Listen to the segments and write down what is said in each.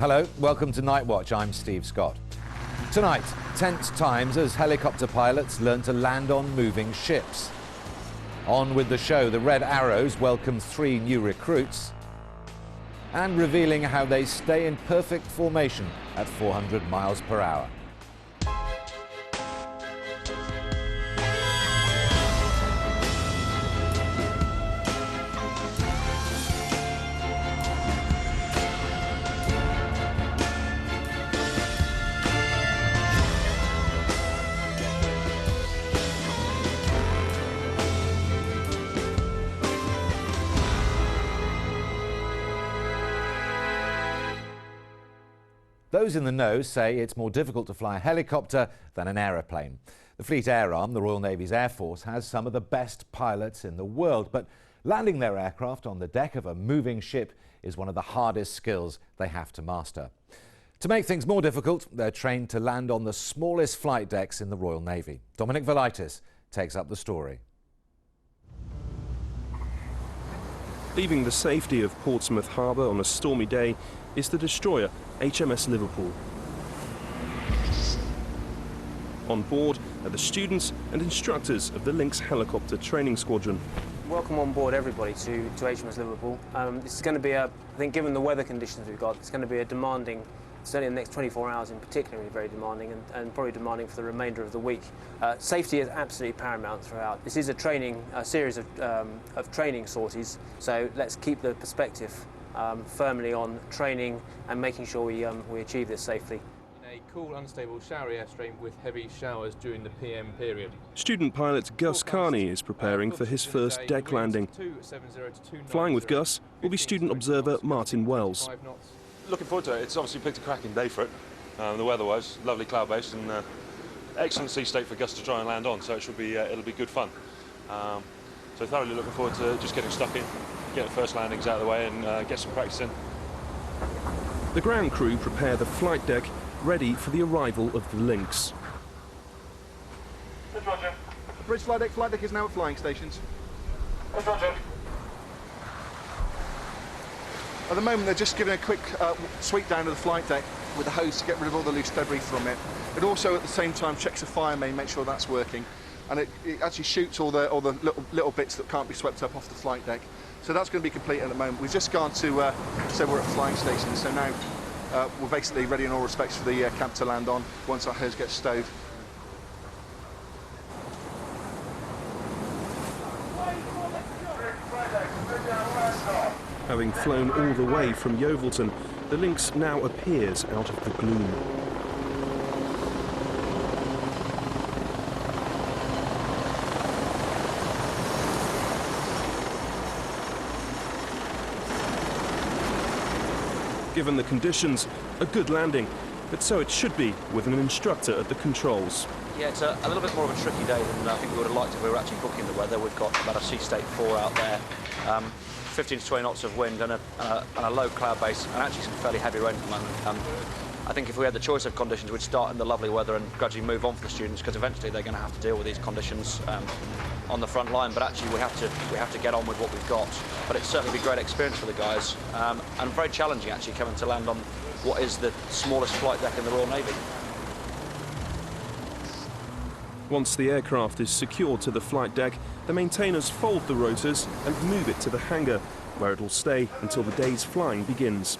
Hello, welcome to Nightwatch. I'm Steve Scott. Tonight, tense times as helicopter pilots learn to land on moving ships. On with the show, the Red Arrows welcome 3 new recruits and revealing how they stay in perfect formation at 400 miles per hour. Those in the know say it's more difficult to fly a helicopter than an aeroplane. The Fleet Air Arm, the Royal Navy's Air Force, has some of the best pilots in the world, but landing their aircraft on the deck of a moving ship is one of the hardest skills they have to master. To make things more difficult, they're trained to land on the smallest flight decks in the Royal Navy. Dominic Velitis takes up the story. Leaving the safety of Portsmouth Harbour on a stormy day is the destroyer HMS Liverpool. On board are the students and instructors of the Lynx Helicopter Training Squadron. Welcome on board everybody to HMS Liverpool. This is going to be I think given the weather conditions we've got, it's going to be a demanding, certainly in the next 24 hours in particular, very demanding and probably demanding for the remainder of the week. Safety is absolutely paramount throughout. This is a series of training sorties, so let's keep the perspective firmly on training and making sure we achieve this safely. In a cool, unstable, showery airstream with heavy showers during the PM period. Student pilot Gus Carney is preparing for his first deck landing. Flying with Gus will be student observer Martin Wells. Looking forward to it. It's obviously picked a cracking day for it. The weather-wise, lovely cloud base and excellent sea state for Gus to try and land on, so it should be it'll be good fun. So thoroughly looking forward to just getting stuck in, get the first landings out of the way and get some practice in. The ground crew prepare the flight deck, ready for the arrival of the Lynx. Yes, Roger. Bridge flight deck is now at flying stations. Yes, Roger. At the moment they're just giving a quick sweep down to the flight deck with the hose to get rid of all the loose debris from it. It also at the same time checks the fire main, make sure that's working, and it actually shoots all the little bits that can't be swept up off the flight deck. So that's going to be complete at the moment. We've just gone to so we're at flying stations, so now we're basically ready in all respects for the camp to land on once our hose gets stowed. Having flown all the way from Yeovilton, the Lynx now appears out of the gloom. Given the conditions, a good landing, but so it should be with an instructor at the controls. Yeah, it's a little bit more of a tricky day than I think we would have liked if we were actually booking the weather. We've got about a sea state 4 out there, 15 to 20 knots of wind and a low cloud base, and actually some fairly heavy rain at the moment. I think if we had the choice of conditions, we'd start in the lovely weather and gradually move on for the students, because eventually they're going to have to deal with these conditions on the front line. But actually we have to get on with what we've got. But it's certainly been a great experience for the guys, and very challenging actually coming to land on what is the smallest flight deck in the Royal Navy. Once the aircraft is secured to the flight deck, the maintainers fold the rotors and move it to the hangar, where it will stay until the day's flying begins.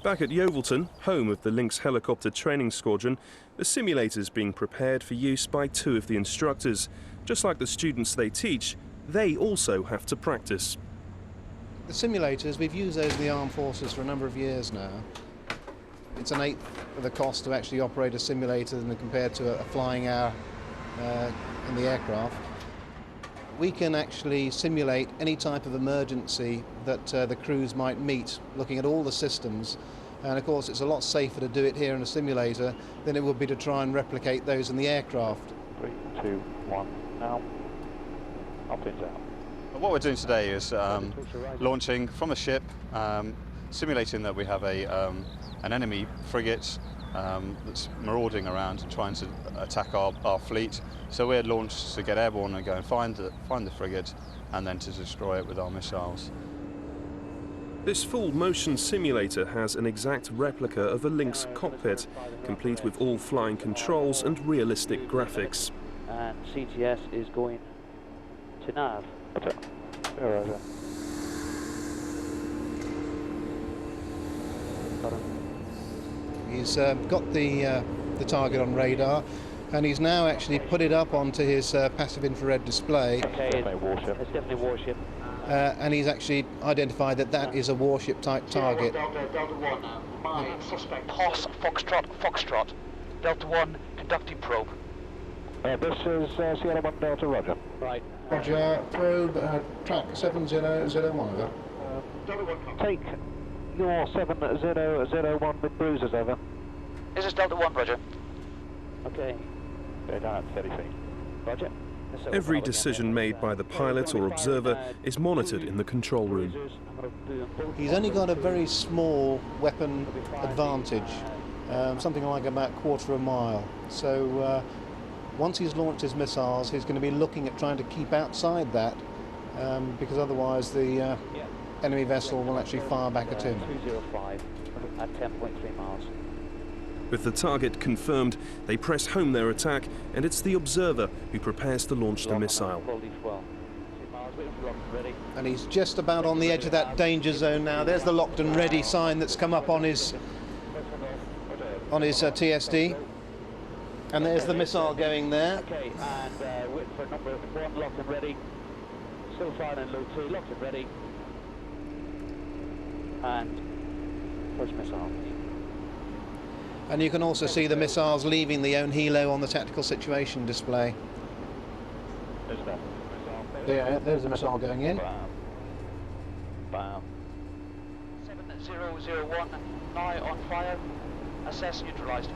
Back at Yeovilton, home of the Lynx Helicopter Training Squadron, the simulator's being prepared for use by 2 of the instructors. Just like the students they teach, they also have to practice. The simulators, we've used those in the armed forces for a number of years now. It's an 1/8 of the cost to actually operate a simulator than compared to a flying hour in the aircraft. We can actually simulate any type of emergency that the crews might meet, looking at all the systems. And of course it's a lot safer to do it here in a simulator than it would be to try and replicate those in the aircraft. 3, 2, 1, now. Upwards out. What we're doing today is launching from a ship, simulating that we have a an enemy frigate that's marauding around and trying to attack our fleet. So we're launched to get airborne and go and find the frigate and then to destroy it with our missiles. This full-motion simulator has an exact replica of a Lynx cockpit, complete with all flying controls and realistic graphics. And CTS is going to nav. Roger. He's got the target on radar, and he's now actually put it up onto his passive infrared display. Okay, it's definitely a warship. And he's actually identified that that is a warship type target. Delta 1, suspect. Horse, Foxtrot. Delta 1, conducting probe. This is Sierra 1 Delta, roger. Right. Roger, probe, track 7001 over. Take your 7001 with bruisers, over. This is Delta 1, roger. Okay. Go down at 30 feet. Roger. Every decision made by the pilot or observer is monitored in the control room. He's only got a very small weapon advantage, something like about a quarter of a mile. So once he's launched his missiles, he's going to be looking at trying to keep outside that, because otherwise the enemy vessel will actually fire back at him. 205 at 10.3 miles. With the target confirmed, they press home their attack, and it's the observer who prepares to launch the missile. And he's just about on the edge of that danger zone now. There's the locked and ready sign that's come up on his TSD. And there's the missile going there. Okay, and wait for number 1, locked and ready. Still firing in low 2, locked and ready. And first missile. And you can also see the missiles leaving the own helo on the tactical situation display. There's the missile going in. Bam. 7001, now on fire. Assess neutralized.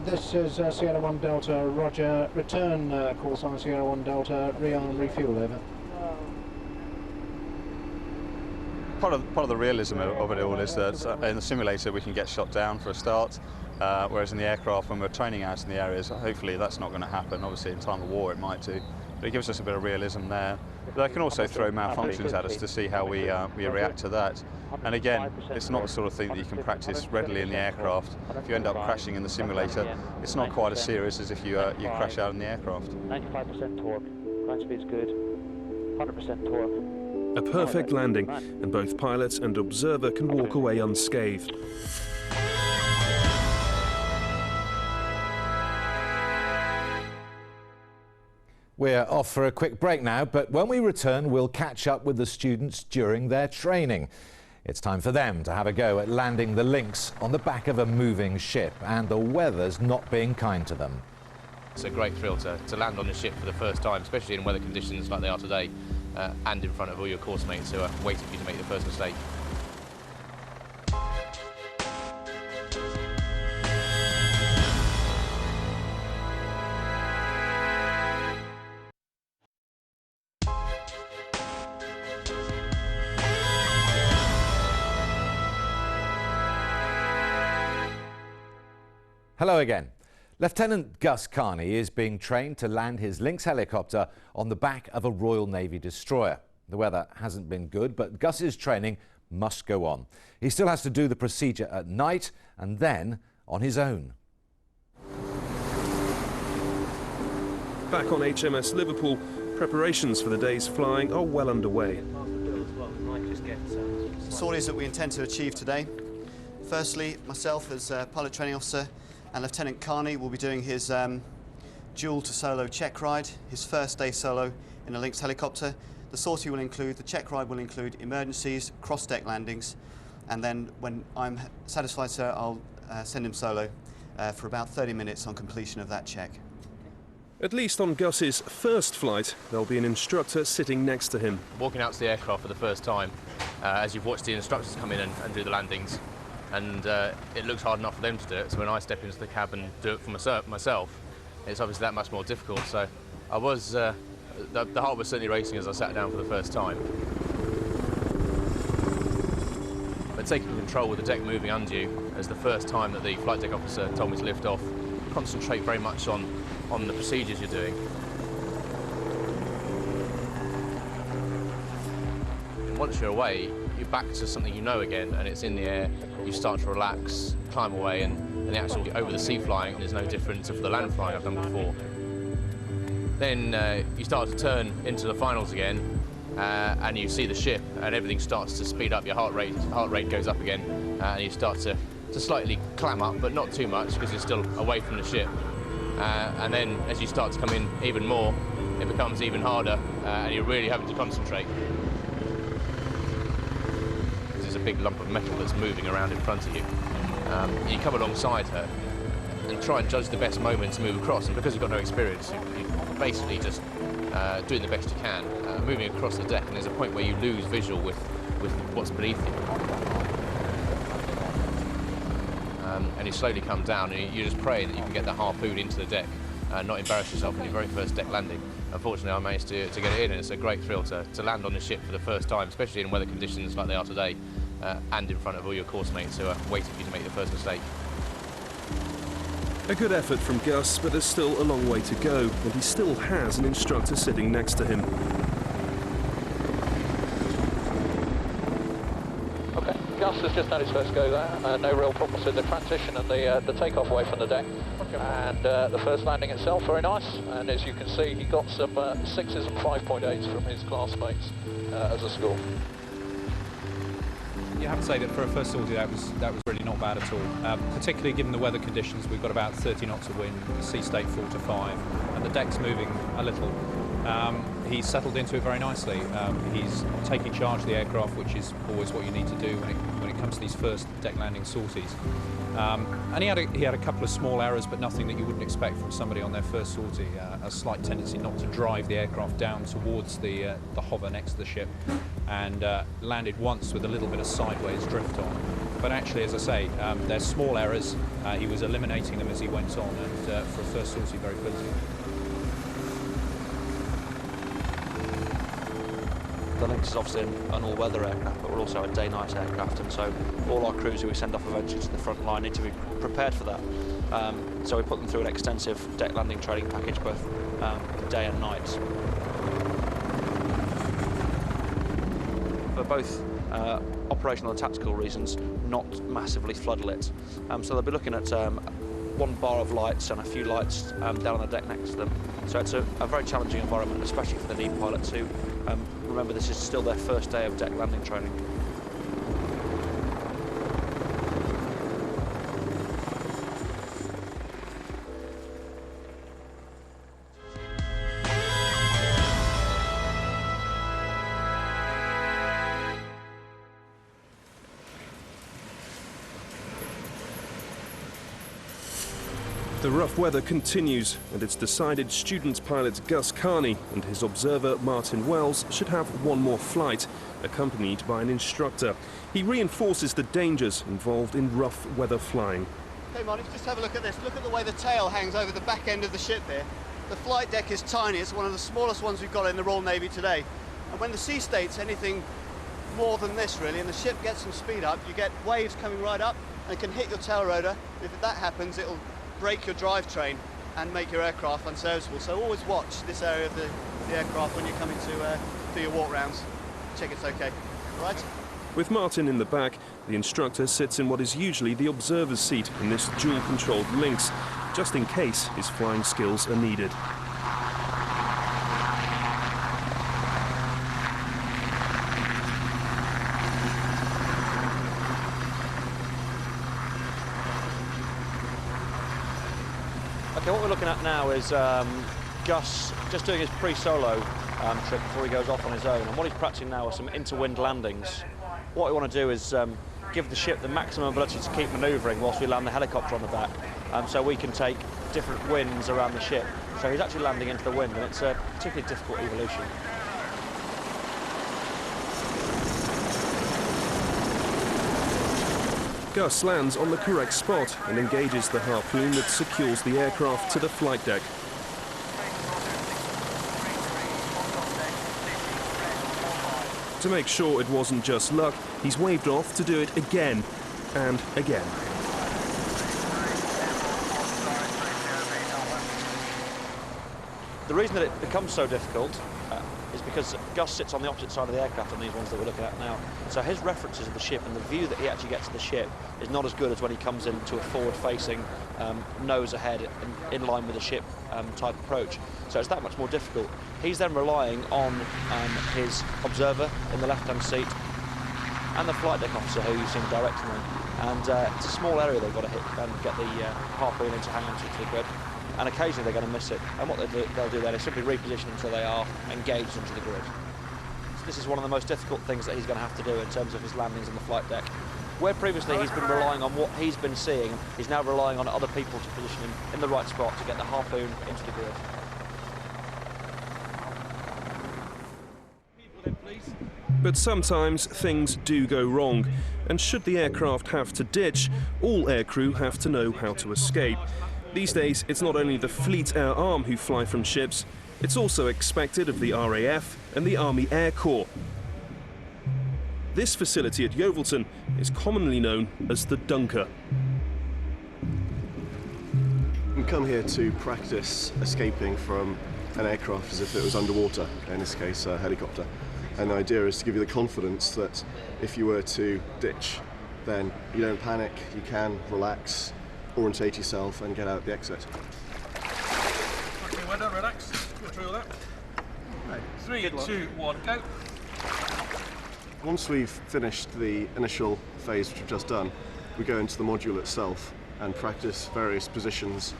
This is Sierra 1 Delta, roger. Return call sign Sierra 1 Delta, rearm, refuel, over. Part of the realism of it all is that in the simulator we can get shot down for a start, whereas in the aircraft when we're training out in the areas, hopefully that's not going to happen. Obviously in time of war it might do, but it gives us a bit of realism there. But they can also throw malfunctions at us to see how we react to that. And again, it's not the sort of thing that you can practice readily in the aircraft. If you end up crashing in the simulator, it's not quite as serious as if you crash out in the aircraft. 95% torque, ground speed's good, 100% torque. A perfect landing, and both pilot and observer can walk away unscathed. We're off for a quick break now, but when we return, we'll catch up with the students during their training. It's time for them to have a go at landing the Lynx on the back of a moving ship, and the weather's not being kind to them. It's a great thrill to land on the ship for the first time, especially in weather conditions like they are today, and in front of all your course mates who are waiting for you to make the first mistake. Hello again. Lieutenant Gus Carney is being trained to land his Lynx helicopter on the back of a Royal Navy destroyer. The weather hasn't been good, but Gus's training must go on. He still has to do the procedure at night and then on his own. Back on HMS Liverpool, preparations for the day's flying are well underway. Sorties that we intend to achieve today. Firstly, myself as pilot training officer and Lieutenant Carney will be doing his dual to solo check ride, his first day solo in a Lynx helicopter. The sortie will include, the check ride will include emergencies, cross-deck landings, and then when I'm satisfied, sir, I'll send him solo for about 30 minutes on completion of that check. At least on Gus's first flight, there'll be an instructor sitting next to him. Walking out to the aircraft for the first time, as you've watched the instructors come in and do the landings, and it looks hard enough for them to do it, so when I step into the cab and do it for myself, it's obviously that much more difficult. So I was, the heart was certainly racing as I sat down for the first time. But taking control with the deck moving under you, as the first time that the flight deck officer told me to lift off, concentrate very much on the procedures you're doing. And once you're away, you're back to something you know again, and it's in the air. You start to relax, climb away, and the actual over the sea flying is no different to the land flying I've done before. Then you start to turn into the finals again, and you see the ship, and everything starts to speed up. Your heart rate goes up again, and you start to slightly clam up, but not too much because you're still away from the ship. And then as you start to come in even more, it becomes even harder, and you're really having to concentrate. Because there's a big lump of metal that's moving around in front of you. You come alongside her and try and judge the best moment to move across, and because you've got no experience, you're basically just doing the best you can, moving across the deck, and there's a point where you lose visual with what's beneath you. And you slowly come down, and you just pray that you can get the harpoon into the deck, not embarrass yourself on your very first deck landing. Unfortunately, I managed to get it in, and it's a great thrill to land on the ship for the first time, especially in weather conditions like they are today, and in front of all your course mates who are waiting for you to make the first mistake. A good effort from Gus, but there's still a long way to go, and he still has an instructor sitting next to him. Okay, Gus has just had his first go there. No real problems with the transition and the takeoff away from the deck. And the first landing itself, very nice. And as you can see, he got some 6s and 5.8s from his classmates as a score. You have to say that for a first sortie that was really not bad at all, particularly given the weather conditions. We've got about 30 knots of wind, sea state 4 to 5, and the deck's moving a little. He's settled into it very nicely. He's taking charge of the aircraft, which is always what you need to do when it comes to these first deck landing sorties. And he had a couple of small errors, but nothing that you wouldn't expect from somebody on their first sortie. A slight tendency not to drive the aircraft down towards the hover next to the ship, and landed once with a little bit of sideways drift on. But actually, as I say, they're small errors. He was eliminating them as he went on, and for a first sortie, very pleasing. The Lynx is obviously an all-weather aircraft, but we're also a day-night aircraft, and so all our crews who we send off eventually to the front line need to be prepared for that. So we put them through an extensive deck landing training package, both day and night. For both operational and tactical reasons, not massively floodlit. So they'll be looking at one bar of lights and a few lights down on the deck next to them. So it's a very challenging environment, especially for the new pilots who, remember, this is still their first day of deck landing training. The rough weather continues, and it's decided student pilot Gus Carney and his observer Martin Wells should have one more flight, accompanied by an instructor. He reinforces the dangers involved in rough weather flying. Okay, Martin, just have a look at this. Look at the way the tail hangs over the back end of the ship here. The flight deck is tiny. It's one of the smallest ones we've got in the Royal Navy today. And when the sea state's anything more than this, really, and the ship gets some speed up, you get waves coming right up and it can hit your tail rotor. If that happens, it'll break your drivetrain and make your aircraft unserviceable. So always watch this area of the aircraft when you're coming to do your walk rounds. Check it's okay. All right? With Martin in the back, the instructor sits in what is usually the observer's seat in this dual-controlled Lynx, just in case his flying skills are needed. Okay, what we're looking at now is Gus just doing his pre-solo trip before he goes off on his own, and what he's practicing now are some interwind landings. What we want to do is give the ship the maximum ability to keep manoeuvring whilst we land the helicopter on the back, so we can take different winds around the ship. So he's actually landing into the wind, and it's a particularly difficult evolution. Gus lands on the correct spot and engages the harpoon that secures the aircraft to the flight deck. To make sure it wasn't just luck, He's waved off to do it again and again. The reason that it becomes so difficult is because Gus sits on the opposite side of the aircraft on these ones that we're looking at now. So his references of the ship and the view that he actually gets of the ship is not as good as when he comes into a forward-facing, nose ahead, in line with the ship type approach. So it's that much more difficult. He's then relying on his observer in the left-hand seat and the flight deck officer who you've seen directing them. And it's a small area they've got to hit and get the harpoon in to hang onto the grid. And occasionally they're going to miss it. And what they'll do then is simply reposition until they are engaged into the grid. So this is one of the most difficult things that he's going to have to do in terms of his landings on the flight deck. Where previously he's been relying on what he's been seeing, he's now relying on other people to position him in the right spot to get the harpoon into the grid. But sometimes things do go wrong, and should the aircraft have to ditch, all aircrew have to know how to escape. These days, it's not only the Fleet Air Arm who fly from ships, it's also expected of the RAF and the Army Air Corps. This facility at Yeovilton is commonly known as the Dunker. We come here to practice escaping from an aircraft as if it was underwater, in this case a helicopter. And the idea is to give you the confidence that if you were to ditch, then you don't panic, you can relax, orientate yourself and get out the exit. Okay, well done, relax. Go through all that. Right. 3, 2, 1, go. Once we've finished the initial phase which we've just done, we go into the module itself and practice various positions,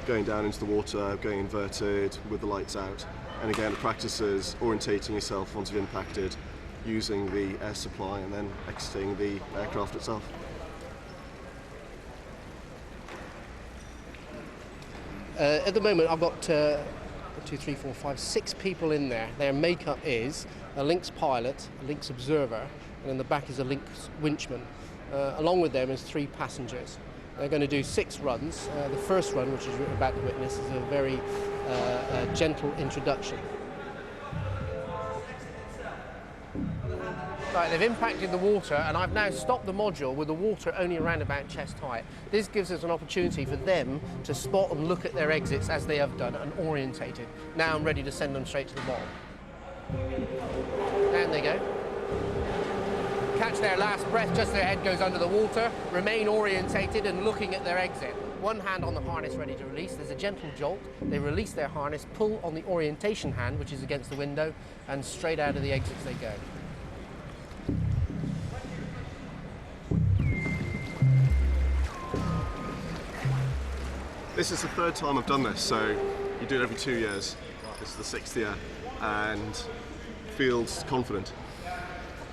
going down into the water, going inverted with the lights out. And again, the practice is orientating yourself once you've impacted, using the air supply and then exiting the aircraft itself. At the moment, I've got 1, 2, 3, 4, 5, 6 people in there. Their makeup is a Lynx pilot, a Lynx observer, and in the back is a Lynx winchman. Along with them is 3 passengers. They're going to do 6 runs. The first run, which is about to witness, is a very gentle introduction. Right, they've impacted the water, and I've now stopped the module with the water only around about chest height. This gives us an opportunity for them to spot and look at their exits as they have done and orientated. Now I'm ready to send them straight to the bottom. Down they go. Catch their last breath just as their head goes under the water. Remain orientated and looking at their exit. One hand on the harness ready to release. There's a gentle jolt. They release their harness, pull on the orientation hand, which is against the window, and straight out of the exits they go. This is the 3rd time I've done this, so you do it every 2 years. This is the 6th year, and feels confident.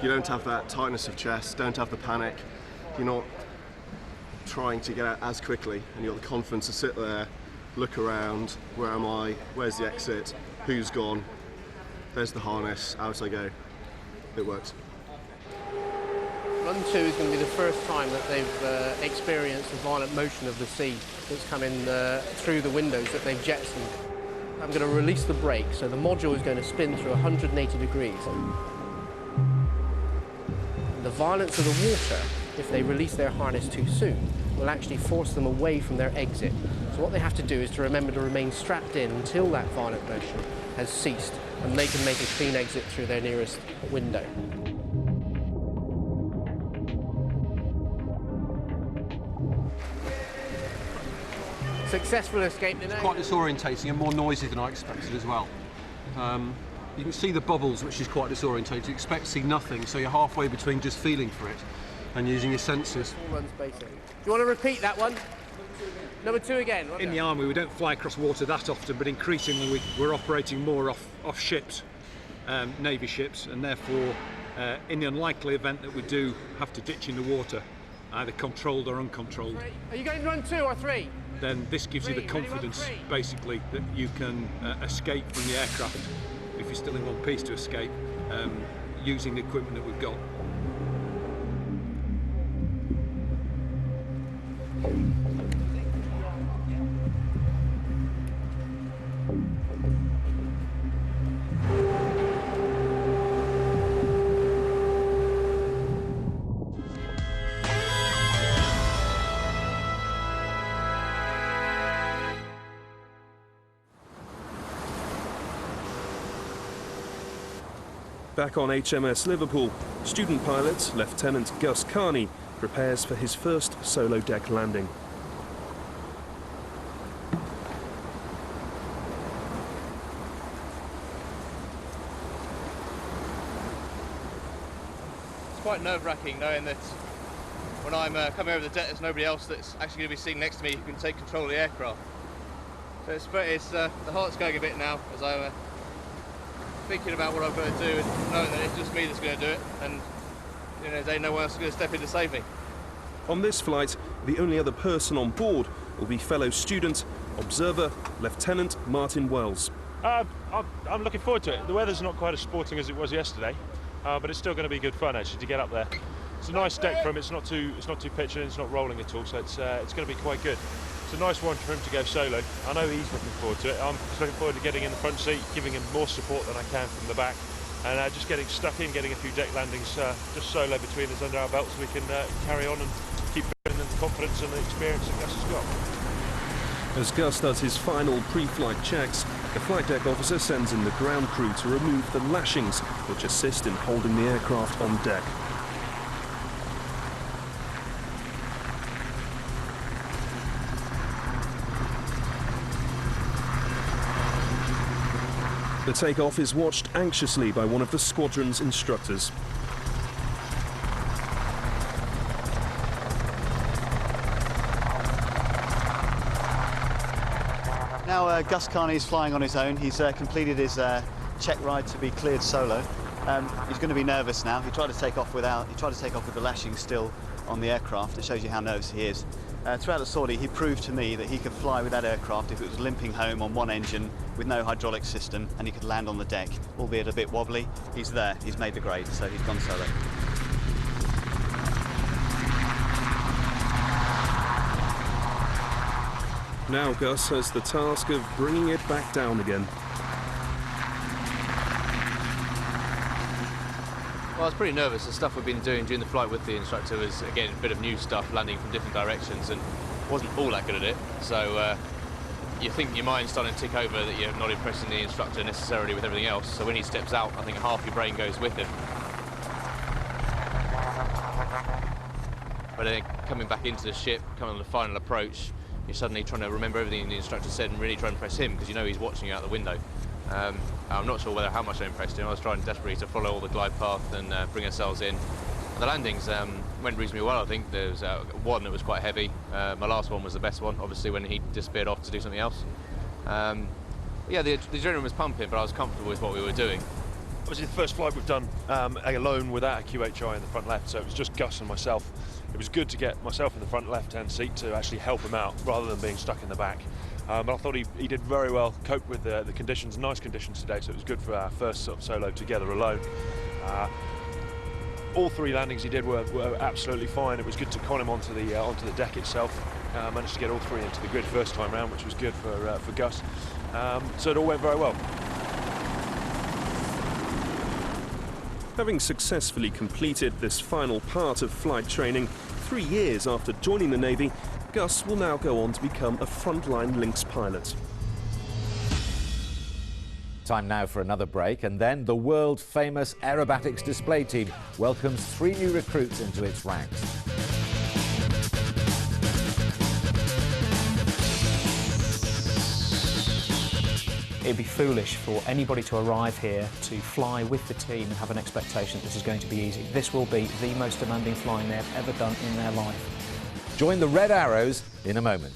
You don't have that tightness of chest, don't have the panic. You're not trying to get out as quickly, and you've got the confidence to sit there, look around, where am I, where's the exit, who's gone, there's the harness, out I go. It works. Run 2 is going to be the first time that they've experienced the violent motion of the sea that's come in through the windows that they've jettisoned. I'm going to release the brake, so the module is going to spin through 180 degrees. The violence of the water, if they release their harness too soon, will actually force them away from their exit. So what they have to do is to remember to remain strapped in until that violent motion has ceased, and they can make a clean exit through their nearest window. Successful escape today. It's quite disorientating and more noisy than I expected as well. You can see the bubbles, which is quite disorientating. You expect to see nothing, so you're halfway between just feeling for it and using your senses. Runs basic. Do you want to repeat that one? Number 2 again. In the Army, we don't fly across water that often, but increasingly we're operating more off ships, Navy ships, and therefore, in the unlikely event that we do have to ditch in the water, either controlled or uncontrolled. Are you going to run 2 or 3? Then this gives you the confidence, basically, that you can escape from the aircraft, if you're still in one piece to escape, using the equipment that we've got. Back on HMS Liverpool, student pilot Lieutenant Gus Carney prepares for his first solo deck landing. It's quite nerve-wracking knowing that when I'm coming over the deck, there's nobody else that's actually going to be sitting next to me who can take control of the aircraft. So the heart's going a bit now as I'm thinking about what I've got to do and knowing that it's just me that's going to do it, and you know, there's no one else going to step in to save me. On this flight, the only other person on board will be fellow student, observer, Lieutenant Martin Wells. I'm looking forward to it. The weather's not quite as sporting as it was yesterday, but it's still going to be good fun actually to get up there. It's a nice deck for him. It's not too pitchy and it's not rolling at all, so it's going to be quite good. It's a nice one for him to go solo. I know he's looking forward to it. I'm just looking forward to getting in the front seat, giving him more support than I can from the back, and just getting stuck in, getting a few deck landings just solo between us under our belts, so we can carry on and keep building the confidence and the experience that Gus has got. As Gus does his final pre-flight checks, the flight deck officer sends in the ground crew to remove the lashings which assist in holding the aircraft on deck. The takeoff is watched anxiously by one of the squadron's instructors. Now Gus Carney is flying on his own. He's completed his check ride to be cleared solo. He's going to be nervous now. He tried to take off with the lashing still on the aircraft. It shows you how nervous he is. Throughout the sortie, he proved to me that he could fly with that aircraft if it was limping home on one engine with no hydraulic system, and he could land on the deck, albeit a bit wobbly. He's there. He's made the grade, so he's gone solo. Now Gus has the task of bringing it back down again. Well, I was pretty nervous. The stuff we've been doing during the flight with the instructor was, again, a bit of new stuff, landing from different directions, and wasn't all that good at it. So you think your mind's starting to tick over that you're not impressing the instructor necessarily with everything else. So when he steps out, I think half your brain goes with him. But then coming back into the ship, coming on the final approach, you're suddenly trying to remember everything the instructor said and really try and impress him, because you know he's watching you out the window. I'm not sure how much I impressed him. I was trying desperately to follow all the glide path and bring ourselves in. And the landings went reasonably well, I think. There was one that was quite heavy. My last one was the best one, obviously, when he disappeared off to do something else. Yeah, the adrenaline was pumping, but I was comfortable with what we were doing. Obviously the first flight we've done alone without a QHI in the front left, so it was just Gus and myself. It was good to get myself in the front left-hand seat to actually help him out rather than being stuck in the back. But I thought he did very well, cope with the conditions, nice conditions today, so it was good for our first sort of solo together alone. All three landings he did were absolutely fine. It was good to con him onto the deck itself. Managed to get all three into the grid first time round, which was good for Gus. So it all went very well. Having successfully completed this final part of flight training, 3 years after joining the Navy, Gus will now go on to become a frontline Lynx pilot. Time now for another break, and then the world-famous aerobatics display team welcomes 3 new recruits into its ranks. It'd be foolish for anybody to arrive here to fly with the team and have an expectation that this is going to be easy. This will be the most demanding flying they've ever done in their life. Join the Red Arrows in a moment.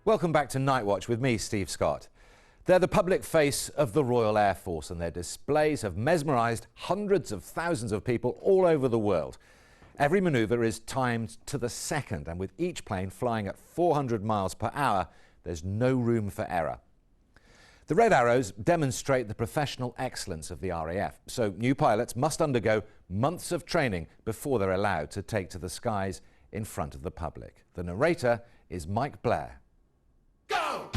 Welcome back to Nightwatch with me, Steve Scott. They're the public face of the Royal Air Force, and their displays have mesmerised hundreds of thousands of people all over the world. Every manoeuvre is timed to the second, and with each plane flying at 400 miles per hour, there's no room for error. The Red Arrows demonstrate the professional excellence of the RAF, so new pilots must undergo months of training before they're allowed to take to the skies in front of the public. The narrator is Mike Blair. Go!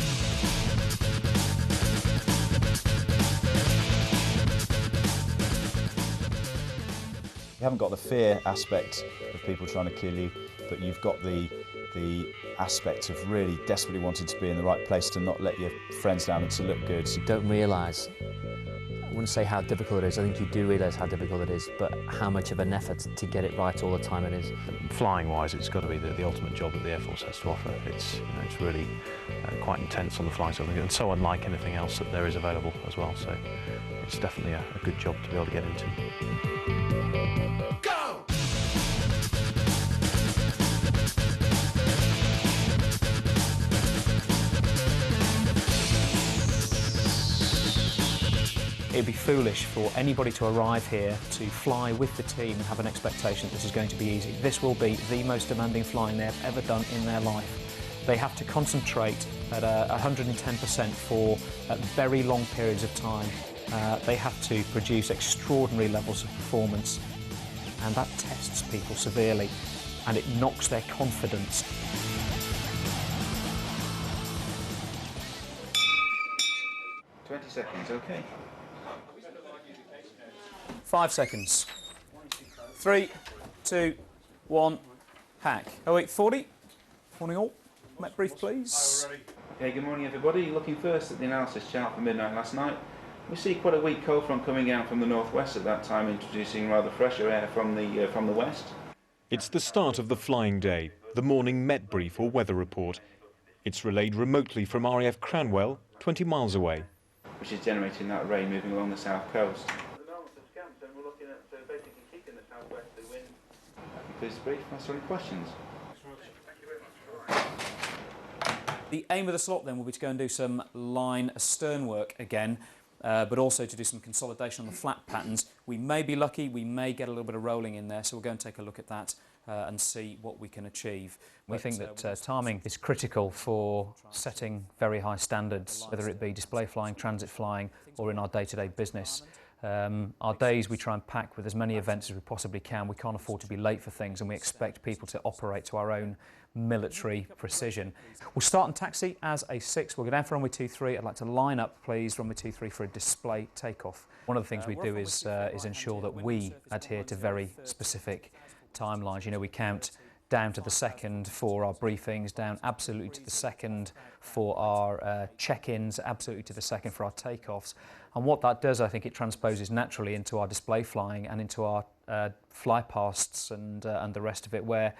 You haven't got the fear aspect of people trying to kill you, but you've got the aspect of really desperately wanting to be in the right place to not let your friends down and to look good. You don't realise, I wouldn't say how difficult it is, I think you do realise how difficult it is, but how much of an effort to get it right all the time it is. Flying-wise, it's got to be the ultimate job that the Air Force has to offer. It's, it's really quite intense on the flying side, and so unlike anything else that there is available as well. So it's definitely a good job to be able to get into. Go! It'd be foolish for anybody to arrive here to fly with the team and have an expectation that this is going to be easy. This will be the most demanding flying they've ever done in their life. They have to concentrate at 110% for very long periods of time. They have to produce extraordinary levels of performance, and that tests people severely, and it knocks their confidence. Seconds, okay. 5 seconds. 3, 2, 1, hack. 0840. Morning all. Met brief, please. Okay, good morning everybody. Looking first at the analysis chart for midnight last night. We see quite a weak cold front coming out from the northwest at that time, introducing rather fresher air from the west. It's the start of the flying day, the morning Met brief or weather report. It's relayed remotely from RAF Cranwell, 20 miles away. Which is generating that rain moving along the south coast. Please brief, answer any questions. The aim of the slot then will be to go and do some line astern work again, but also to do some consolidation on the flat patterns. We may be lucky, we may get a little bit of rolling in there, so we'll go and take a look at that and see what we can achieve. We think that timing is critical for setting very high standards, whether it be display flying, transit flying, or in our day-to-day business. Our days we try and pack with as many events as we possibly can. We can't afford to be late for things, and we expect people to operate to our own military precision. We'll start in taxi as a 6. We'll go down for runway 23. I'd like to line up, please, runway 23 for a display takeoff. One of the things we do is ensure that we adhere to very specific timelines. You know, we count down to the second for our briefings, down absolutely to the second for our check-ins, absolutely to the second for our takeoffs. And what that does, I think it transposes naturally into our display flying and into our flypasts and the rest of it, where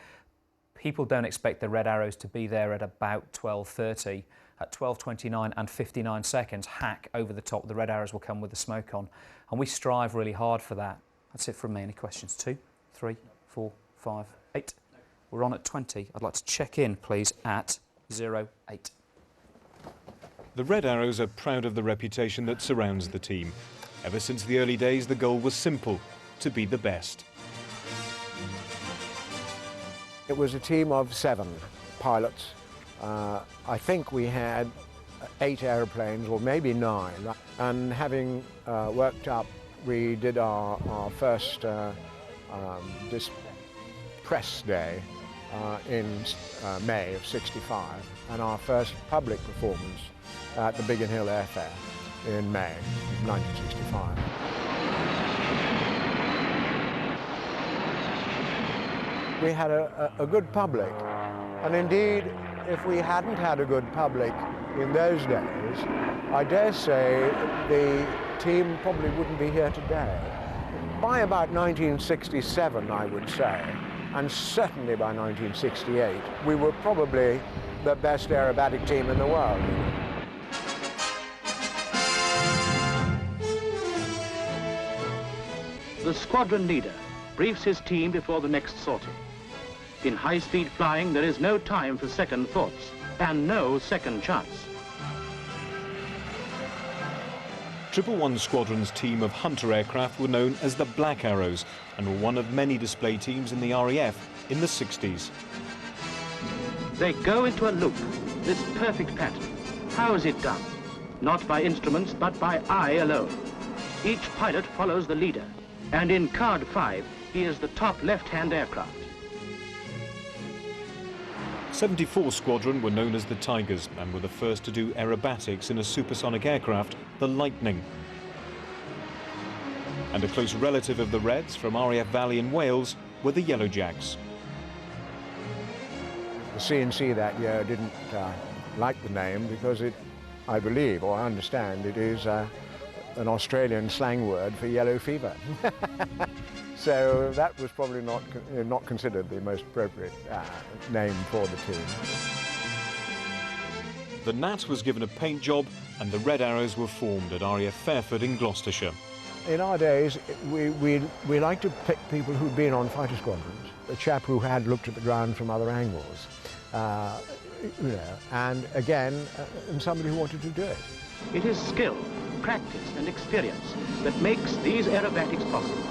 people don't expect the red arrows to be there at about 12:30. At 12:29 and 59 seconds, hack over the top, the red arrows will come with the smoke on. And we strive really hard for that. That's it from me. Any questions? 2, 3, 4, 5, 8. We're on at 20. I'd like to check in, please, at 08. The Red Arrows are proud of the reputation that surrounds the team. Ever since the early days, the goal was simple: to be the best. It was a team of 7 pilots. I think we had 8 airplanes, or maybe 9. And having worked up, we did our first press day in May of '65, and our first public performance at the Biggin Hill Airfair in May 1965. We had a good public, and indeed, if we hadn't had a good public in those days, I dare say the team probably wouldn't be here today. By about 1967, I would say, and certainly by 1968, we were probably the best aerobatic team in the world. The squadron leader briefs his team before the next sortie. In high-speed flying, there is no time for second thoughts and no second chance. 111 Squadron's team of Hunter aircraft were known as the Black Arrows and were one of many display teams in the RAF in the 60s. They go into a loop, this perfect pattern. How is it done? Not by instruments, but by eye alone. Each pilot follows the leader, and in Card 5, he is the top left-hand aircraft. 74 Squadron were known as the Tigers and were the first to do aerobatics in a supersonic aircraft, the Lightning. And a close relative of the Reds from RAF Valley in Wales were the Yellowjacks. The CNC that year didn't like the name because it, I believe, or I understand, it is an Australian slang word for yellow fever. So that was probably not considered the most appropriate name for the team. The Nat was given a paint job and the Red Arrows were formed at RAF Fairford in Gloucestershire. In our days, we like to pick people who'd been on fighter squadrons, a chap who had looked at the ground from other angles, you know, and again, and somebody who wanted to do it. It is skill, practice and experience that makes these aerobatics possible.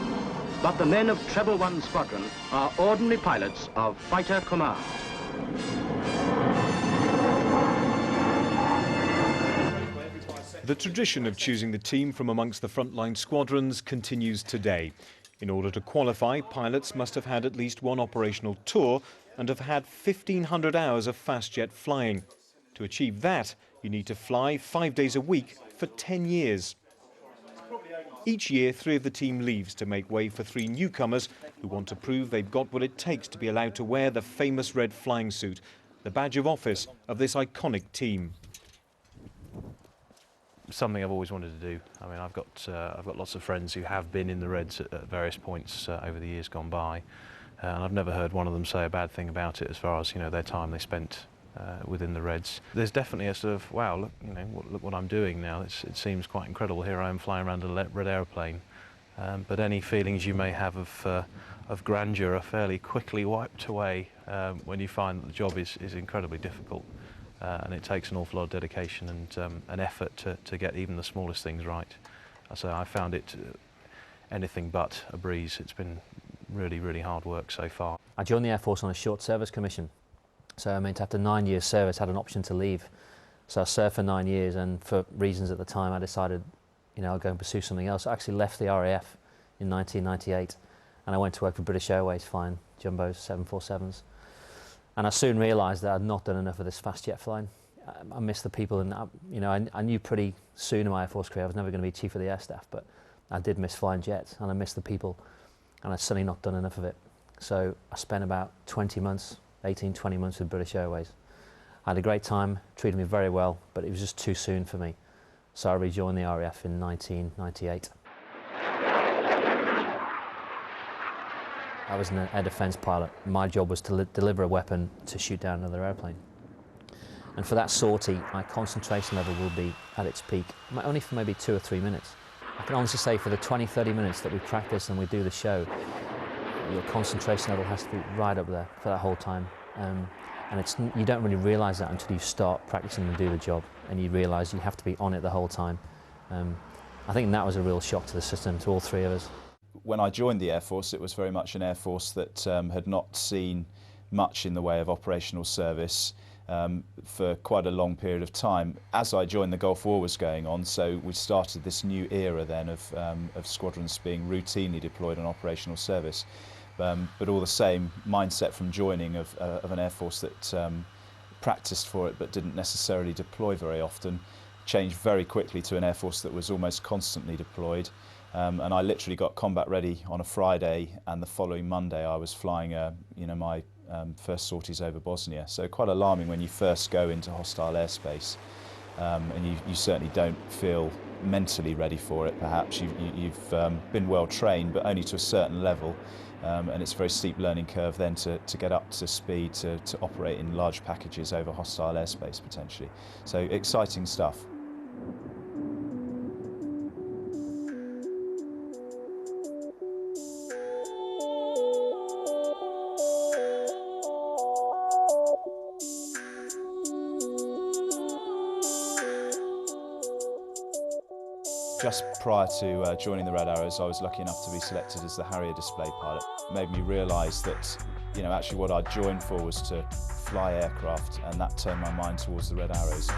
But the men of Treble 1 Squadron are ordinary pilots of Fighter Command. The tradition of choosing the team from amongst the frontline squadrons continues today. In order to qualify, pilots must have had at least one operational tour and have had 1,500 hours of fast jet flying. To achieve that, you need to fly 5 days a week for 10 years. Each year, 3 of the team leaves to make way for 3 newcomers who want to prove they've got what it takes to be allowed to wear the famous red flying suit, the badge of office of this iconic team. Something I've always wanted to do. I mean, I've got lots of friends who have been in the Reds at various points over the years gone by, and I've never heard one of them say a bad thing about it as far as, you know, their time they spent within the Reds. There's definitely a sort of, wow, look, you know, look what I'm doing now. It seems quite incredible. Here I am flying around a red aeroplane, but any feelings you may have of grandeur are fairly quickly wiped away when you find that the job is incredibly difficult. And it takes an awful lot of dedication and an effort to get even the smallest things right. So I found it anything but a breeze. It's been really, really hard work so far. I joined the Air Force on a short service commission. So I meant after 9 years service, I had an option to leave. So I served for 9 years, and for reasons at the time, I decided, you know, I'll go and pursue something else. I actually left the RAF in 1998, and I went to work for British Airways flying jumbos, 747s. And I soon realised that I'd not done enough of this fast jet flying. I missed the people, and you know, I knew pretty soon in my Air Force career I was never going to be chief of the air staff, but I did miss flying jets, and I missed the people, and I'd certainly not done enough of it. So I spent about 20 months, 18, 20 months with British Airways. I had a great time, treated me very well, but it was just too soon for me. So I rejoined the RAF in 1998. I was an air defence pilot. My job was to deliver a weapon to shoot down another airplane. And for that sortie, my concentration level will be at its peak, only for maybe 2 or 3 minutes. I can honestly say for the 20, 30 minutes that we practice and we do the show, your concentration level has to be right up there for that whole time. And you don't really realise that until you start practicing and do the job, and you realise you have to be on it the whole time. I think that was a real shock to the system, to all 3 of us. When I joined the Air Force, it was very much an Air Force that had not seen much in the way of operational service for quite a long period of time. As I joined, the Gulf War was going on, so we started this new era then of squadrons being routinely deployed on operational service. But all the same, mindset from joining of an Air Force that practiced for it but didn't necessarily deploy very often changed very quickly to an Air Force that was almost constantly deployed. And I literally got combat ready on a Friday, and the following Monday I was flying my first sorties over Bosnia. So quite alarming when you first go into hostile airspace, and you certainly don't feel mentally ready for it. Perhaps you've been well trained, but only to a certain level, and it's a very steep learning curve then to get up to speed to operate in large packages over hostile airspace potentially. So exciting stuff. Just prior to joining the Red Arrows, I was lucky enough to be selected as the Harrier display pilot. It made me realise that, you know, actually what I'd joined for was to fly aircraft, and that turned my mind towards the Red Arrows.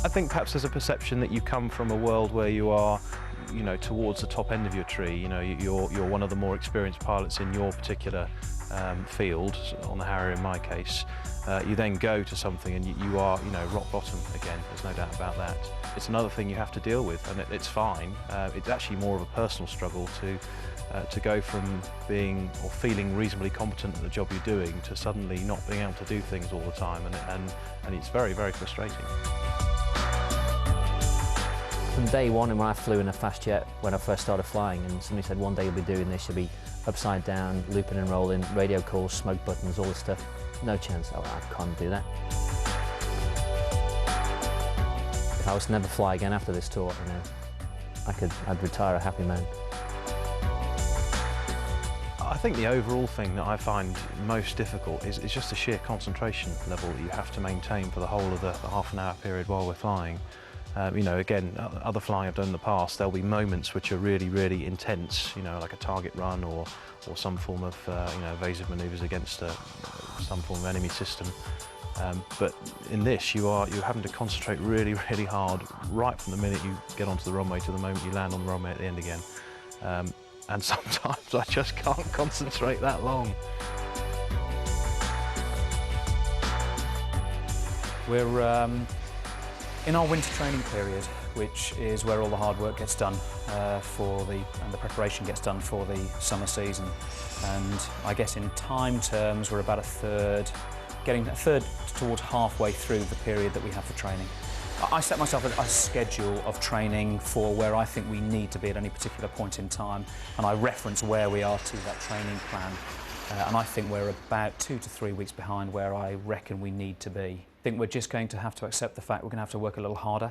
I think perhaps there's a perception that you come from a world where you are you know, towards the top end of your tree. You know, you're one of the more experienced pilots in your particular field, on the Harrier in my case. You then go to something and you are, you know, rock bottom again. There's no doubt about that. It's another thing you have to deal with, and it's fine. It's actually more of a personal struggle to go from being or feeling reasonably competent at the job you're doing to suddenly not being able to do things all the time, and it's very, very frustrating. From day one, when I flew in a fast jet when I first started flying, and somebody said one day you'll be doing this, you'll be upside down, looping and rolling, radio calls, smoke buttons, all this stuff. No chance, I can't do that. If I was to never fly again after this tour, you know, I'd retire a happy man. I think the overall thing that I find most difficult is just the sheer concentration level that you have to maintain for the whole of the half-an-hour period while we're flying. You know, again, other flying I've done in the past, there'll be moments which are really, really intense, you know, like a target run or some form of, you know, evasive manoeuvres against some form of enemy system. But in this, you're having to concentrate really, really hard right from the minute you get onto the runway to the moment you land on the runway at the end again. And sometimes I just can't concentrate that long. We're in our winter training period, which is where all the hard work gets done and the preparation gets done for the summer season. And I guess in time terms, we're about getting a third towards halfway through the period that we have for training. I set myself a schedule of training for where I think we need to be at any particular point in time, and I reference where we are to that training plan. And I think we're about 2 to 3 weeks behind where I reckon we need to be. I think we're just going to have to accept the fact we're going to have to work a little harder.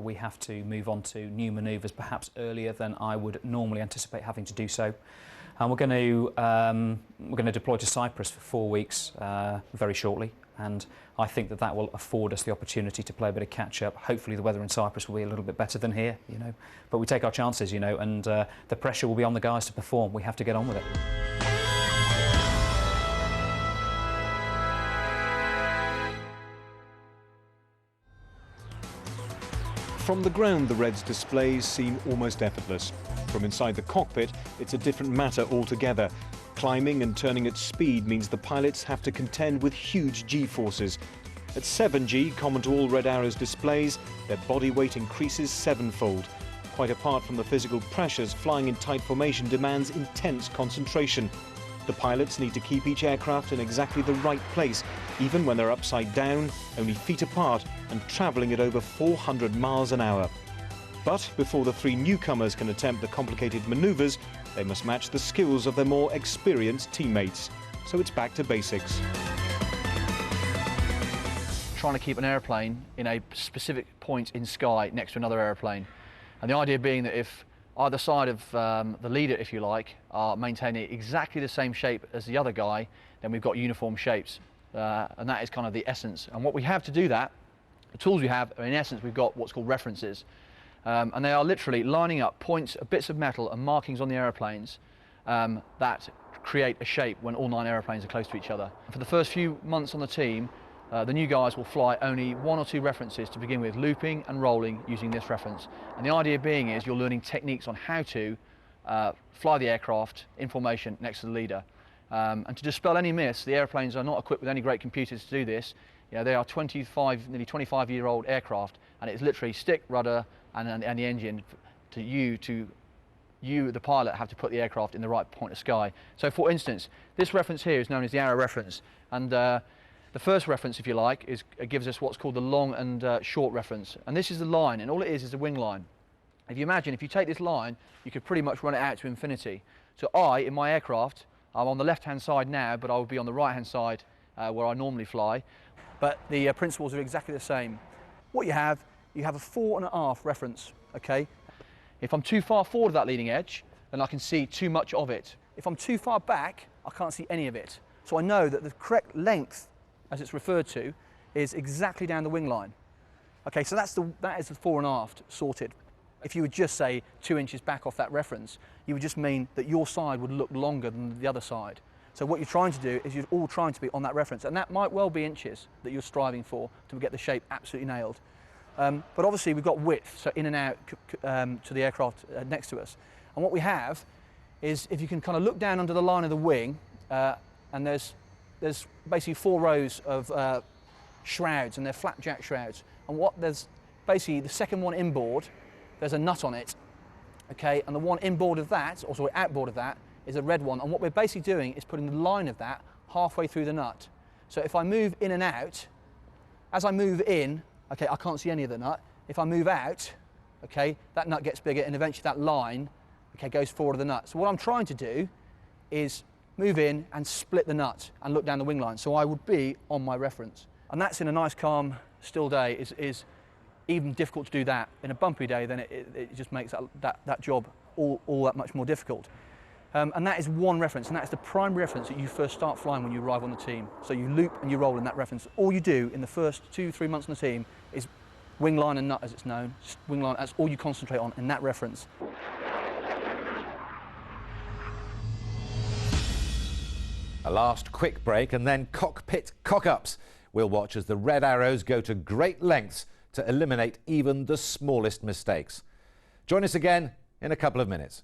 We have to move on to new manoeuvres perhaps earlier than I would normally anticipate having to do so. And we're going to deploy to Cyprus for 4 weeks very shortly, and I think that will afford us the opportunity to play a bit of catch-up. Hopefully the weather in Cyprus will be a little bit better than here, you know, but we take our chances, you know, and the pressure will be on the guys to perform. We have to get on with it. From the ground, the Reds' displays seem almost effortless. From inside the cockpit, it's a different matter altogether. Climbing and turning at speed means the pilots have to contend with huge G-forces. At 7G, common to all Red Arrow's displays, their body weight increases sevenfold. Quite apart from the physical pressures, flying in tight formation demands intense concentration. The pilots need to keep each aircraft in exactly the right place, even when they're upside down, only feet apart, and travelling at over 400 miles an hour. But before the 3 newcomers can attempt the complicated manoeuvres, they must match the skills of their more experienced teammates. So it's back to basics. Trying to keep an airplane in a specific point in sky next to another airplane. And the idea being that if either side of the leader, if you like, are maintaining exactly the same shape as the other guy, then we've got uniform shapes. And that is kind of the essence. And what we have to do that, the tools we have, in essence, we've got what's called references. And they are literally lining up points, bits of metal and markings on the aeroplanes that create a shape when all 9 aeroplanes are close to each other. For the first few months on the team, the new guys will fly only 1 or 2 references to begin with, looping and rolling using this reference. And the idea being is you're learning techniques on how to fly the aircraft in formation next to the leader. And to dispel any myths, the airplanes are not equipped with any great computers to do this. You know, they are nearly 25-year-old aircraft, and it's literally stick, rudder, and the engine. You, the pilot, have to put the aircraft in the right point of sky. So, for instance, this reference here is known as the arrow reference, and the first reference, if you like, gives us what's called the long and short reference, and this is the line, and all it is a wing line. If you imagine, if you take this line, you could pretty much run it out to infinity. So I, in my aircraft, I'm on the left-hand side now, but I will be on the right-hand side where I normally fly. But the principles are exactly the same. What you have a 4.5 reference, okay? If I'm too far forward of that leading edge, then I can see too much of it. If I'm too far back, I can't see any of it. So I know that the correct length, as it's referred to, is exactly down the wing line. Okay, so that is the 4.5 sorted. If you would just say 2 inches back off that reference, you would just mean that your side would look longer than the other side. So what you're trying to do is you're all trying to be on that reference, and that might well be inches that you're striving for to get the shape absolutely nailed. But obviously we've got width, so in and out to the aircraft next to us. And what we have is, if you can kind of look down under the line of the wing, and there's basically 4 rows of shrouds, and they're flapjack shrouds. And there's basically the second one inboard, there's a nut on it, okay, and the one inboard of that, or sorry, outboard of that, is a red one. And what we're basically doing is putting the line of that halfway through the nut. So if I move in and out, as I move in, okay, I can't see any of the nut. If I move out, okay, that nut gets bigger, and eventually that line, okay, goes forward of the nut. So what I'm trying to do is move in and split the nut and look down the wing line. So I would be on my reference. And that's in a nice, calm, still day is even difficult to do that. In a bumpy day, then it just makes that job all that much more difficult. And that is one reference, and that is the primary reference that you first start flying when you arrive on the team. So you loop and you roll in that reference. All you do in the first 2-3 months on the team is wing line and nut, as it's known. Just wing line, that's all you concentrate on in that reference. A last quick break and then cockpit cock-ups. We'll watch as the Red Arrows go to great lengths to eliminate even the smallest mistakes. Join us again in a couple of minutes.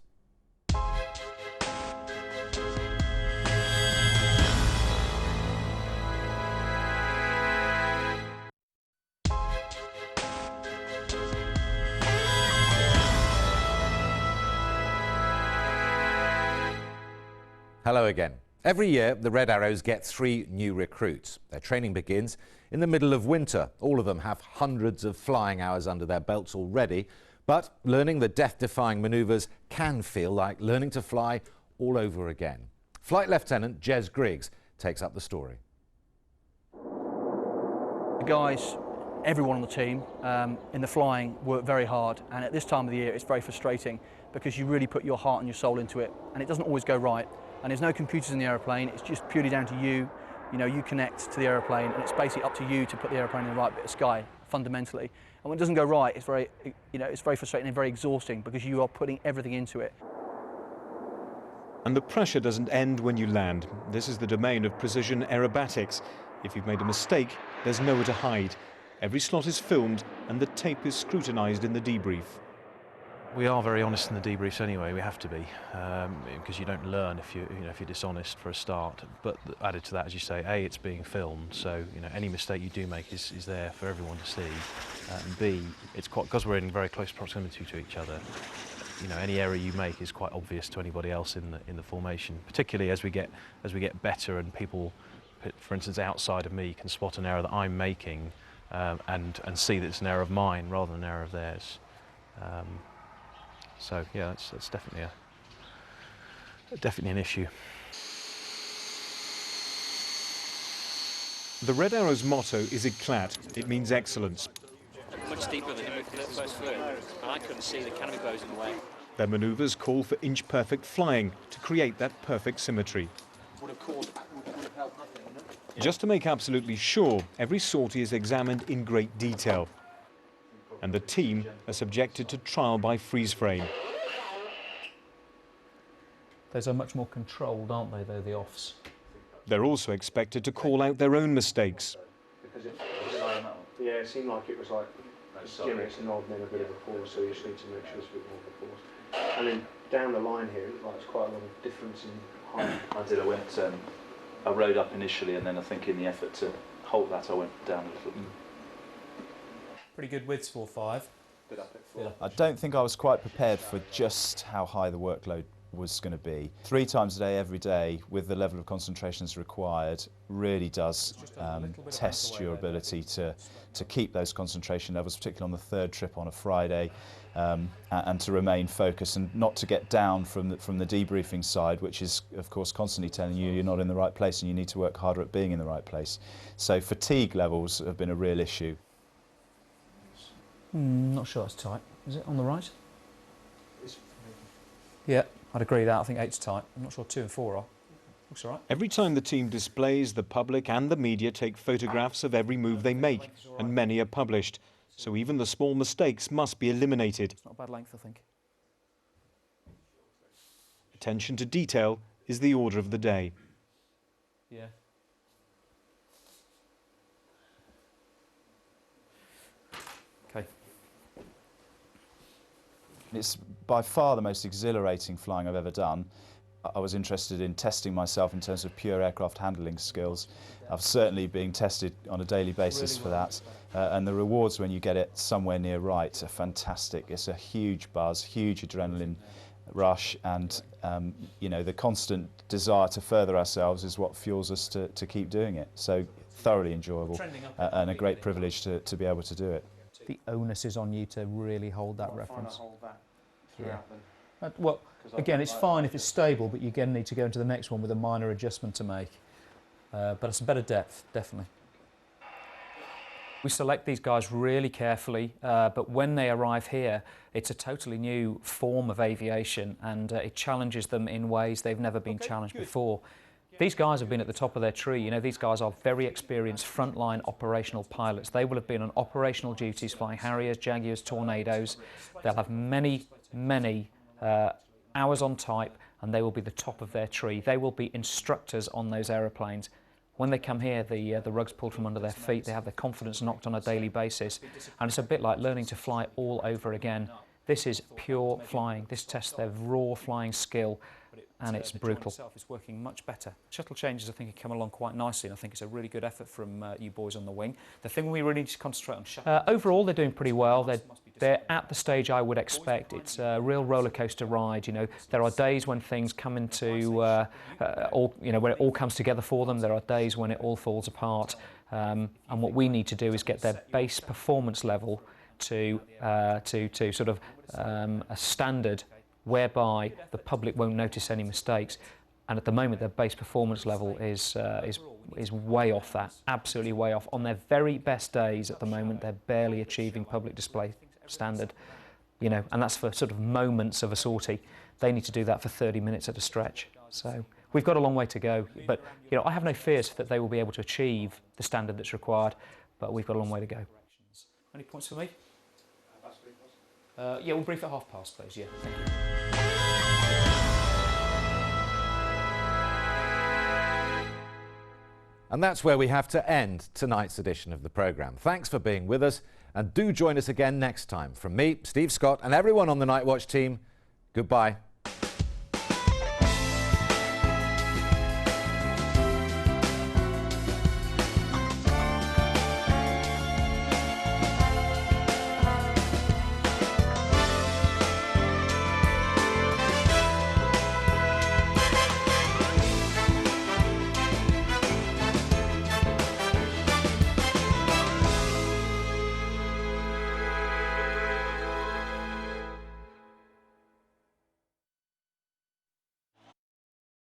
Hello again. Every year, the Red Arrows get 3 new recruits. Their training begins in the middle of winter. All of them have hundreds of flying hours under their belts already, but learning the death-defying manoeuvres can feel like learning to fly all over again. Flight Lieutenant Jez Griggs takes up the story. The guys, everyone on the team in the flying work very hard, and at this time of the year it's very frustrating because you really put your heart and your soul into it, and it doesn't always go right. And there's no computers in the aeroplane, it's just purely down to you. You know, you connect to the aeroplane, and it's basically up to you to put the aeroplane in the right bit of sky, fundamentally. And when it doesn't go right, it's very, it's very frustrating and very exhausting because you are putting everything into it. And the pressure doesn't end when you land. This is the domain of precision aerobatics. If you've made a mistake, there's nowhere to hide. Every slot is filmed and the tape is scrutinised in the debrief. We are very honest in the debriefs anyway. We have to be, because you don't learn if you're dishonest for a start. But added to that, as you say, A, it's being filmed, so any mistake you do make is there for everyone to see. And B, it's quite, because we're in very close proximity to each other. Any error you make is quite obvious to anybody else in the formation. Particularly as we get better, and people, for instance, outside of me, can spot an error that I'm making and see that it's an error of mine rather than an error of theirs. So yeah, that's definitely an issue. The Red Arrow's motto is Eclat. It means excellence. Much deeper than when we first flew, and I couldn't see the canopy bows in the way. Their manoeuvres call for inch-perfect flying to create that perfect symmetry. Would have helped nothing, Just to make absolutely sure, every sortie is examined in great detail. And the team are subjected to trial by freeze frame. Those are much more controlled, aren't they, though, the offs? They're also expected to call out their own mistakes. Yeah, it seemed like it was like it's a nod and then a bit of a pause, so you just need to make sure it's a bit more of a pause. And then down the line here, it looks like it's quite a lot of difference in height. I went, I rode up initially, and then I think in the effort to halt that, I went down a little. Pretty good widths, 4.5. I don't think I was quite prepared for just how high the workload was going to be. 3 times a day, every day, with the level of concentrations required, really does test your ability to keep those concentration levels, particularly on the 3rd trip on a Friday, and to remain focused and not to get down from the debriefing side, which is, of course, constantly telling you you're not in the right place and you need to work harder at being in the right place. So fatigue levels have been a real issue. Not sure that's tight. Is it on the right? Yeah, I'd agree that. I think 8's tight. I'm not sure 2 and 4 are. Looks all right. Every time the team displays, the public and the media take photographs of every move they make, and many are published. So even the small mistakes must be eliminated. It's not a bad length, I think. Attention to detail is the order of the day. Yeah. Okay. It's by far the most exhilarating flying I've ever done. I was interested in testing myself in terms of pure aircraft handling skills. I've certainly been tested on a daily basis for that, and the rewards when you get it somewhere near right are fantastic. It's a huge buzz, huge adrenaline rush, and you know, the constant desire to further ourselves is what fuels us to keep doing it. So thoroughly enjoyable and a great privilege to be able to do it. The onus is on you to really hold that reference. Yeah. Well, again, it's fine if it's stable, but you're going to need to go into the next one with a minor adjustment to make. But it's a better depth, definitely. We select these guys really carefully, but when they arrive here, it's a totally new form of aviation, and it challenges them in ways they've never been challenged before. These guys have been at the top of their tree. You know, these guys are very experienced frontline operational pilots. They will have been on operational duties flying Harriers, Jaguars, Tornadoes. They'll have many hours on type, and they will be the top of their tree. They will be instructors on those aeroplanes. When they come here, the rug's pulled from under their feet. They have their confidence knocked on a daily basis, and it's a bit like learning to fly all over again. This is pure flying. This tests their raw flying skill, and it's brutal. It's working much better. Shuttle changes, I think, have come along quite nicely, and I think it's a really good effort from you boys on the wing. The thing we really need to concentrate on shuttle. Overall, they're doing pretty well. They're at the stage I would expect. It's a real roller coaster ride. You know, there are days when things come into when it all comes together for them. There are days when it all falls apart. And what we need to do is get their base performance level to sort of a standard whereby the public won't notice any mistakes. And at the moment, their base performance level is way off that, absolutely way off. On their very best days at the moment, they're barely achieving public display standard, you know, and that's for sort of moments of a sortie. They need to do that for 30 minutes at a stretch. So we've got a long way to go, but you know, I have no fears that they will be able to achieve the standard that's required, but we've got a long way to go. Any points for me? Yeah, we'll brief at past, please. Yeah, thank you. And that's where we have to end tonight's edition of the programme. Thanks for being with us, and do join us again next time. From me, Steve Scott, and everyone on the Nightwatch team, goodbye